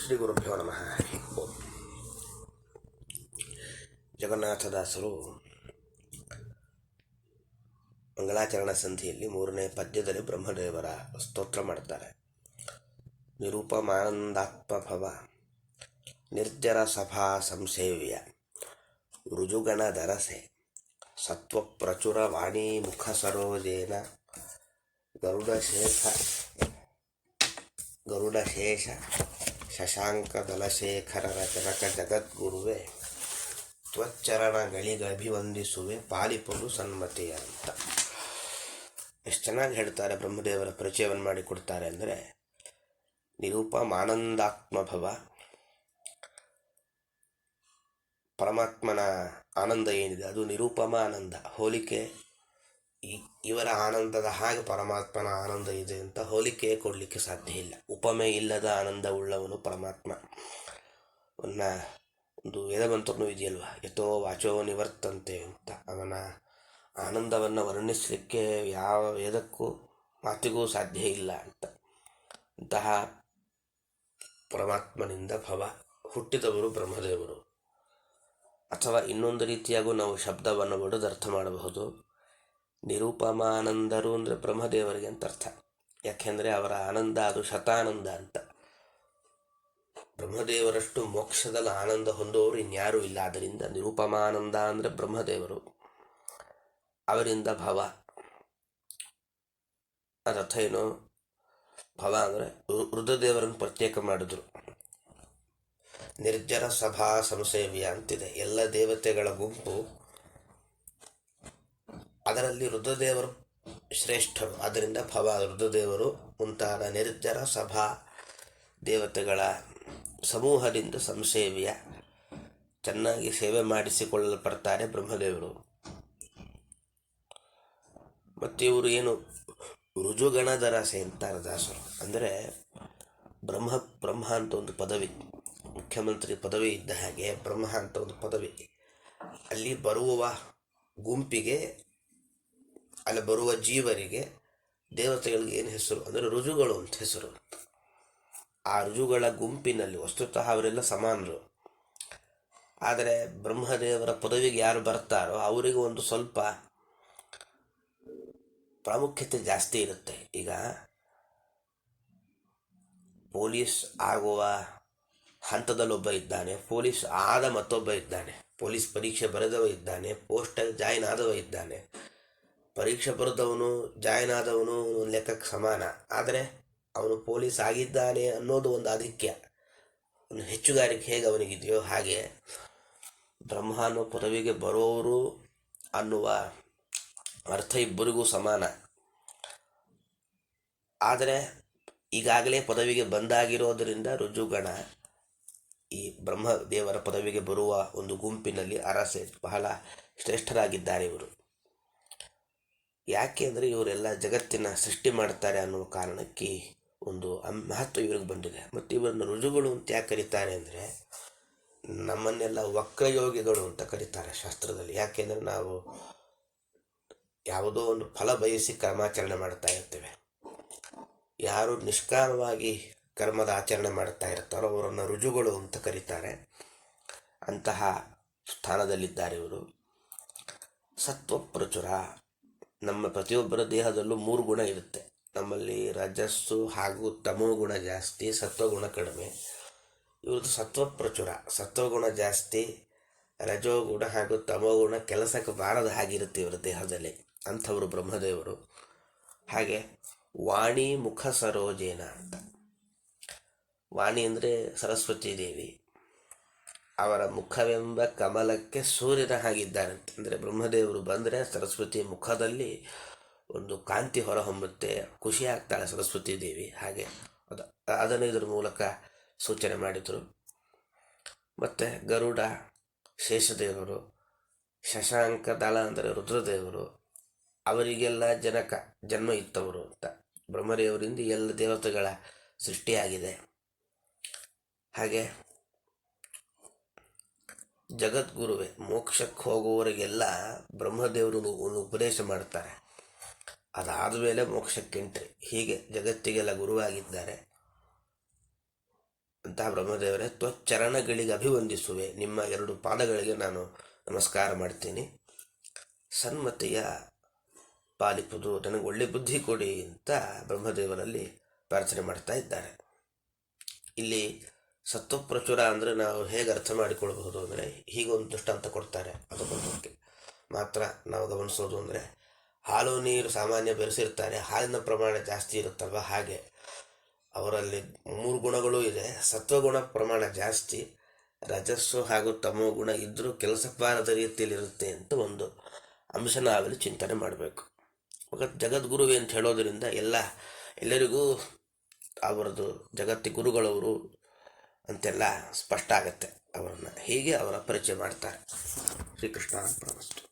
ಶ್ರೀ ಗುರುಭ್ಯೋ ನಮಃ. ಜಗನ್ನಾಥದಾಸರು ಮಂಗಳಾಚರಣ ಸಂಧಿಯಲ್ಲಿ 3ನೇ ಪದ್ಯದಲ್ಲಿ ಬ್ರಹ್ಮದೇವರ ಸ್ತೋತ್ರ ಮಾಡ್ತಾರೆ. ನಿರೂಪಮಾನಂದಾತ್ಮಭವ ನಿರ್ಜರ ಸಭಾ ಸಂಸೇವ್ಯ ಋಜುಗಣ ದರಸೆ ಸತ್ವಪ್ರಚುರ ವಾಣಿ ಮುಖ ಸರೋಜೇನ ಗರುಡಶೇಷ ಶಶಾಂಕ ದಲಶೇಖರರ ಜನಕ ಜಗದ್ಗುರುವೆ ತ್ವಚ್ಚರಣಗಳಿಗಭಿವಂದಿಸುವೆ ಪಾಲಿಪಡು ಸನ್ಮತಿಯ ಅಂತ ಎಷ್ಟು ಚೆನ್ನಾಗಿ ಹೇಳ್ತಾರೆ. ಬ್ರಹ್ಮದೇವರ ಪರಿಚಯವನ್ನು ಮಾಡಿಕೊಡ್ತಾರೆ. ಅಂದರೆ ನಿರೂಪಮಾನಂದಾತ್ಮಭವ, ಪರಮಾತ್ಮನ ಆನಂದ ಏನಿದೆ ಅದು ನಿರೂಪಮ ಆನಂದ. ಹೋಲಿಕೆ ಇವರ ಆನಂದದ ಹಾಗೆ ಪರಮಾತ್ಮನ ಆನಂದ ಇದೆ ಅಂತ ಹೋಲಿಕೆ ಕೊಡಲಿಕ್ಕೆ ಸಾಧ್ಯ ಇಲ್ಲ. ಉಪಮೆ ಇಲ್ಲದ ಆನಂದ ಉಳ್ಳವನು ಪರಮಾತ್ಮ. ಒಂದು ವೇದಮಂತ್ರನೂ ಇದೆಯಲ್ವ, ಯಥೋ ವಾಚೋ ನಿವರ್ತಂತೆ ಅಂತ. ಅವನ ಆನಂದವನ್ನು ವರ್ಣಿಸಲಿಕ್ಕೆ ಯಾವ ವೇದಕ್ಕೂ ಮಾತಿಗೂ ಸಾಧ್ಯ ಇಲ್ಲ ಅಂತ. ಅಂತಹ ಪರಮಾತ್ಮನಿಂದ ಭವ ಹುಟ್ಟಿದವರು ಬ್ರಹ್ಮದೇವರು. ಅಥವಾ ಇನ್ನೊಂದು ರೀತಿಯಾಗೂ ನಾವು ಶಬ್ದವನ್ನು ಒಡೆದು ಅರ್ಥ ಮಾಡಬಹುದು. ನಿರೂಪಮಾನಂದರು ಅಂದರೆ ಬ್ರಹ್ಮದೇವರಿಗೆ ಅಂತ ಅರ್ಥ. ಯಾಕೆಂದರೆ ಅವರ ಆನಂದ ಅದು ಶತಾನಂದ ಅಂತ. ಬ್ರಹ್ಮದೇವರಷ್ಟು ಮೋಕ್ಷದಲ್ಲಿ ಆನಂದ ಹೊಂದುವವರು ಇನ್ಯಾರೂ ಇಲ್ಲ. ಆದ್ದರಿಂದ ನಿರೂಪಮಾನಂದ ಅಂದರೆ ಬ್ರಹ್ಮದೇವರು, ಅವರಿಂದ ಭವ. ಅದರ್ಥ ಏನು? ಭವ ಅಂದರೆ ರುದ್ರದೇವರನ್ನು ಪ್ರತ್ಯೇಕ ಮಾಡಿದ್ರು. ನಿರ್ಜರ ಸಭಾ ಸಂಸೇವ್ಯ ಅಂತಿದೆ. ಎಲ್ಲ ದೇವತೆಗಳ ಗುಂಪು, ಅದರಲ್ಲಿ ರುದ್ರದೇವರು ಶ್ರೇಷ್ಠರು. ಅದರಿಂದ ಭವ ರುದ್ರದೇವರು ಮುಂತಾದ ನಿರ್ಜರ ಸಭಾ ದೇವತೆಗಳ ಸಮೂಹದಿಂದ ಸಂಸೇವ್ಯ ಚೆನ್ನಾಗಿ ಸೇವೆ ಮಾಡಿಸಿಕೊಳ್ಳಲ್ಪಡ್ತಾರೆ ಬ್ರಹ್ಮದೇವರು. ಮತ್ತು ಇವರು ಏನು ಋಜುಗಣದರಸೆ ಅಂತಾರೆ ದಾಸರು. ಅಂದರೆ ಬ್ರಹ್ಮ ಅಂತ ಒಂದು ಪದವಿ, ಮುಖ್ಯಮಂತ್ರಿ ಪದವಿ ಇದ್ದ ಹಾಗೆ ಬ್ರಹ್ಮ ಅಂತ ಒಂದು ಪದವಿ. ಅಲ್ಲಿ ಬರುವ ಗುಂಪಿಗೆ, ಅಲ್ಲಿ ಬರುವ ಜೀವರಿಗೆ, ದೇವತೆಗಳಿಗೆ ಏನು ಹೆಸರು ಅಂದರೆ ಋಜುಗಳು ಅಂತ ಹೆಸರು. ಆ ಋಜುಗಳ ಗುಂಪಿನಲ್ಲಿ ವಸ್ತುತಃ ಅವರೆಲ್ಲ ಸಮಾನರು. ಆದರೆ ಬ್ರಹ್ಮದೇವರ ಪದವಿಗೆ ಯಾರು ಬರ್ತಾರೋ ಅವರಿಗೆ ಒಂದು ಸ್ವಲ್ಪ ಪ್ರಾಮುಖ್ಯತೆ ಜಾಸ್ತಿ ಇರುತ್ತೆ. ಈಗ ಪೊಲೀಸ್ ಆಗುವ ಹಂತದಲ್ಲೊಬ್ಬ ಇದ್ದಾನೆ, ಪೊಲೀಸ್ ಆದ ಮತ್ತೊಬ್ಬ ಇದ್ದಾನೆ, ಪೊಲೀಸ್ ಪರೀಕ್ಷೆ ಬರೆದವ ಇದ್ದಾನೆ, ಪೋಸ್ಟಲ್ಲಿ ಜಾಯಿನ್ ಆದವ ಇದ್ದಾನೆ. ಪರೀಕ್ಷೆ ಬರೆದವನು ಜಾಯಿನ್ ಆದವನು ಲೆಕ್ಕಕ್ಕೆ ಸಮಾನ. ಆದರೆ ಅವನು ಪೊಲೀಸ್ ಆಗಿದ್ದಾನೆ ಅನ್ನೋದು ಒಂದು ಆಧಿಕ್ಯ, ಒಂದು ಹೆಚ್ಚುಗಾರಿಕೆ ಹೇಗೆ ಅವನಿಗಿದೆಯೋ ಹಾಗೆ ಬ್ರಹ್ಮ ಅನ್ನೋ ಪದವಿಗೆ ಬರೋರು ಅನ್ನುವ ಅರ್ಥ ಇಬ್ಬರಿಗೂ ಸಮಾನ. ಆದರೆ ಈಗಾಗಲೇ ಪದವಿಗೆ ಬಂದಾಗಿರೋದರಿಂದ ರುಜುಗಣ ಈ ಬ್ರಹ್ಮದೇವರ ಪದವಿಗೆ ಬರುವ ಒಂದು ಗುಂಪಿನಲ್ಲಿ ಅರಸೆ ಬಹಳ ಶ್ರೇಷ್ಠರಾಗಿದ್ದಾರೆ ಇವರು. ಯಾಕೆ ಅಂದರೆ ಇವರೆಲ್ಲ ಜಗತ್ತಿನ ಸೃಷ್ಟಿ ಮಾಡ್ತಾರೆ ಅನ್ನುವ ಕಾರಣಕ್ಕೆ ಒಂದು ಮಹತ್ವ ಇವ್ರಿಗೆ ಬಂದಿದೆ. ಮತ್ತು ಇವರನ್ನು ರುಜುಗಳು ಅಂತ ಯಾಕೆ ಕರೀತಾರೆ ಅಂದರೆ, ನಮ್ಮನ್ನೆಲ್ಲ ವಕ್ರಯೋಗಿಗಳು ಅಂತ ಕರೀತಾರೆ ಶಾಸ್ತ್ರದಲ್ಲಿ. ಯಾಕೆಂದರೆ ನಾವು ಯಾವುದೋ ಒಂದು ಫಲ ಬಯಸಿ ಕರ್ಮಾಚರಣೆ ಮಾಡ್ತಾ ಇರ್ತೇವೆ. ಯಾರು ನಿಷ್ಕಾಮವಾಗಿ ಕರ್ಮದ ಆಚರಣೆ ಮಾಡ್ತಾ ಇರ್ತಾರೋ ಅವರನ್ನು ರುಜುಗಳು ಅಂತ ಕರೀತಾರೆ. ಅಂತಹ ಸ್ಥಾನದಲ್ಲಿದ್ದಾರೆ ಇವರು. ಸತ್ವಪ್ರಚುರ, ನಮ್ಮ ಪ್ರತಿಯೊಬ್ಬರ ದೇಹದಲ್ಲೂ 3 ಗುಣ ಇರುತ್ತೆ. ನಮ್ಮಲ್ಲಿ ರಜಸ್ಸು ಹಾಗೂ ತಮೋ ಗುಣ ಜಾಸ್ತಿ, ಸತ್ವಗುಣ ಕಡಿಮೆ. ಇವ್ರದ್ದು ಸತ್ವಪ್ರಚುರ, ಸತ್ವಗುಣ ಜಾಸ್ತಿ, ರಜೋಗುಣ ಹಾಗೂ ತಮೋಗುಣ ಕೆಲಸಕ್ಕೆ ಬಾರದ ಹಾಗಿರುತ್ತೆ ಇವರ ದೇಹದಲ್ಲಿ. ಅಂಥವರು ಬ್ರಹ್ಮದೇವರು. ಹಾಗೆ ವಾಣಿ ಮುಖ ಸರೋಜೇನ ಅಂತ. ವಾಣಿ ಅಂದರೆ ಸರಸ್ವತೀ ದೇವಿ. ಅವರ ಮುಖವೆಂಬ ಕಮಲಕ್ಕೆ ಸೂರ್ಯನ ಹಾಗಿದ್ದಾರಂತೆ. ಅಂದರೆ ಬ್ರಹ್ಮದೇವರು ಬಂದರೆ ಸರಸ್ವತಿ ಮುಖದಲ್ಲಿ ಒಂದು ಕಾಂತಿ ಹೊರಹೊಮ್ಮುತ್ತೆ, ಖುಷಿ ಆಗ್ತಾಳೆ ಸರಸ್ವತೀ ದೇವಿ. ಹಾಗೆ ಅದನ್ನು ಇದರ ಮೂಲಕ ಸೂಚನೆ ಮಾಡಿದರು. ಮತ್ತು ಗರುಡ ಶೇಷದೇವರು, ಶಶಾಂಕ ದಳ ಅಂದರೆ ರುದ್ರದೇವರು, ಅವರಿಗೆಲ್ಲ ಜನ್ಮ ಇತ್ತವರು ಅಂತ. ಬ್ರಹ್ಮದೇವರಿಂದ ಎಲ್ಲ ದೇವತೆಗಳ ಸೃಷ್ಟಿಯಾಗಿದೆ. ಹಾಗೆ ಜಗದ್ಗುರುವೆ, ಮೋಕ್ಷಕ್ಕೆ ಹೋಗುವವರಿಗೆಲ್ಲ ಬ್ರಹ್ಮದೇವರು ಒಂದು ಉಪದೇಶ ಮಾಡ್ತಾರೆ. ಅದಾದ ಮೇಲೆ ಮೋಕ್ಷಕ್ಕೆ ಎಂಟ್ರಿ. ಹೀಗೆ ಜಗತ್ತಿಗೆಲ್ಲ ಗುರುವಾಗಿದ್ದಾರೆ. ಅಂತಹ ಬ್ರಹ್ಮದೇವರೇ, ತ್ವಚ್ಚರಣಗಳಿಗೆ ಅಭಿವಂದಿಸುವೆ, ನಿಮ್ಮ 2 ಪಾದಗಳಿಗೆ ನಾನು ನಮಸ್ಕಾರ ಮಾಡ್ತೀನಿ. ಸನ್ಮತಿಯ ಪಾಲಿಪುದು, ನನಗೆ ಒಳ್ಳೆ ಬುದ್ಧಿ ಕೊಡಿ ಅಂತ ಬ್ರಹ್ಮದೇವರಲ್ಲಿ ಪ್ರಾರ್ಥನೆ ಮಾಡ್ತಾ ಇದ್ದಾರೆ. ಇಲ್ಲಿ ಸತ್ವಪ್ರಚುರ ಅಂದರೆ ನಾವು ಹೇಗೆ ಅರ್ಥ ಮಾಡಿಕೊಳ್ಬಹುದು ಅಂದರೆ, ಹೀಗೊಂದು ದೃಷ್ಟಾಂತ ಕೊಡ್ತಾರೆ. ಅದಕ್ಕೆ ಮಾತ್ರ ನಾವು ಗಮನಿಸೋದು ಅಂದರೆ, ಹಾಲು ನೀರು ಸಾಮಾನ್ಯ ಬೆರೆಸಿರ್ತಾರೆ, ಹಾಲಿನ ಪ್ರಮಾಣ ಜಾಸ್ತಿ ಇರುತ್ತಲ್ವ, ಹಾಗೆ ಅವರಲ್ಲಿ 3 ಗುಣಗಳು ಇದೆ. ಸತ್ವಗುಣ ಪ್ರಮಾಣ ಜಾಸ್ತಿ, ರಜಸ್ಸು ಹಾಗೂ ತಮೋ ಗುಣ ಇದ್ದರೂ ಕೆಲಸ ಬಾರದ ರೀತಿಯಲ್ಲಿರುತ್ತೆ ಅಂತ ಒಂದು ಅಂಶ ನಾವೆಲ್ಲ ಚಿಂತನೆ ಮಾಡಬೇಕು. ಜಗದ್ಗುರುವೆ ಅಂತ ಹೇಳೋದರಿಂದ ಎಲ್ಲರಿಗೂ ಅವರದು ಜಗತ್ತಿ ಗುರುಗಳವರು ಅಂತೆಲ್ಲ ಸ್ಪಷ್ಟ ಆಗತ್ತೆ. ಅವರನ್ನು ಹೀಗೆ ಅವರ ಪರಿಚಯ ಮಾಡ್ತಾರೆ. ಶ್ರೀಕೃಷ್ಣ ಅರ್ಪಣಮಸ್ತು.